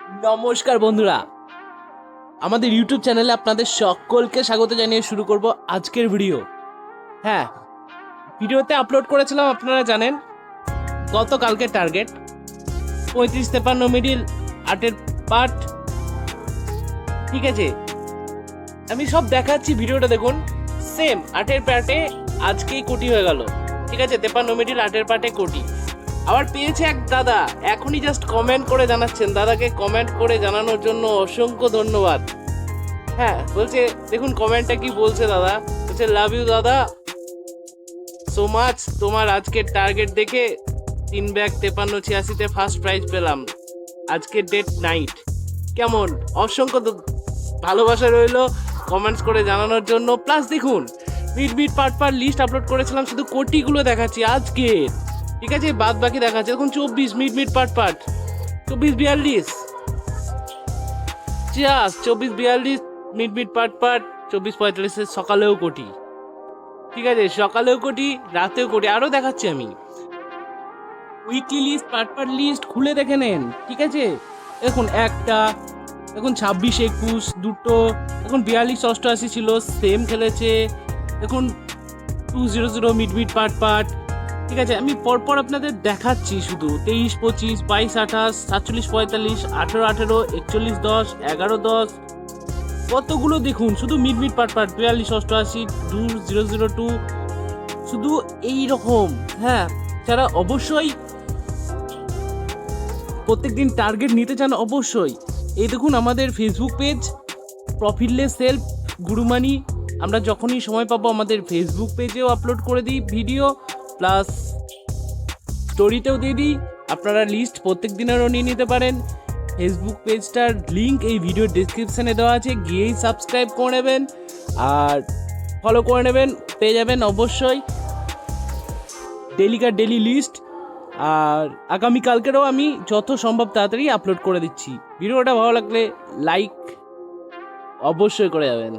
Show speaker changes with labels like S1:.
S1: নমস্কার বন্ধুরা, আমাদের ইউটিউব চ্যানেলে আপনাদের সকলকে স্বাগত জানিয়ে শুরু করব আজকের ভিডিও। হ্যাঁ, ভিডিওতে আপলোড করেছিলাম, আপনারা জানেন, গতকালকে টার্গেট 35-53 মিডিল 8-এর পার্ট। ঠিক আছে, আমি সব দেখাচ্ছি, ভিডিওটা দেখুন। সেম 8-এর পার্টে আজকেই কোটি হয়ে গেল। ঠিক আছে, 53 মিডিল 8-এর পার্টে কোটি। আবার পেয়েছে এক দাদা, এখনই জাস্ট কমেন্ট করে জানাচ্ছেন। দাদাকে কমেন্ট করে জানানোর জন্য অসংখ্য ধন্যবাদ। হ্যাঁ, বলছে দেখুন কমেন্টটা কি বলছে দাদা। বলছে লাভ ইউ দাদা সো মাচ, তোমার আজকের টার্গেট দেখে 3 ব্যাগ 53-86-তে ফার্স্ট প্রাইজ পেলাম। আজকের ডেট নাইট। কেমন অসংখ্য ভালোবাসা রইলো কমেন্টস করে জানানোর জন্য। প্লাস দেখুন, মিড পার্ট লিস্ট আপলোড করেছিলাম, শুধু কোটিগুলো দেখাচ্ছি আজকে। ঠিক আছে, বাদ বাকি দেখাচ্ছে। দেখুন 24 mid part 24-42, just 24-42 mid part 24-45 সকালেও কোটি। ঠিক আছে, সকালেও কোটি, রাতেও কোটি। আরও দেখাচ্ছি আমি। উইকলি লিস্ট, পার্ট লিস্ট খুলে দেখে নেন। ঠিক আছে, দেখুন একটা, দেখুন 26-21 দুটো, দেখুন 42-88 ছিল, সেম খেলেছে। দেখুন 200 মিড পার্ট। ঠিক আছে, আমি পরপর আপনাদের দেখাচ্ছি শুধু। 23-25, 22-28, 47-45, 18-18, 41-10, 11-10, কতগুলো দেখুন। শুধু মিড পার্ট 42-88, 2002, শুধু এই রকম। হ্যাঁ, যারা অবশ্যই প্রত্যেকদিন টার্গেট নিতে চান, অবশ্যই এই দেখুন আমাদের ফেসবুক পেজ প্রফিটলেস সেলফ গুরুমানি। আমরা যখনই সময় পাবো আমাদের ফেসবুক পেজেও আপলোড করে দিই ভিডিও, প্লাস স্টোরিতেও দিয়ে দিই। আপনারা লিস্ট প্রত্যেক দিনেরও নিয়ে নিতে পারেন। ফেসবুক পেজটার লিঙ্ক এই ভিডিওর ডেসক্রিপশানে দেওয়া আছে, গিয়েই সাবস্ক্রাইব করে নেবেন আর ফলো করে নেবেন, পেয়ে যাবেন অবশ্যই ডেলি লিস্ট। আর আগামীকালকেরও আমি যত সম্ভব তাড়াতাড়ি আপলোড করে দিচ্ছি। ভিডিওটা ভালো লাগলে লাইক অবশ্যই করে যাবেন।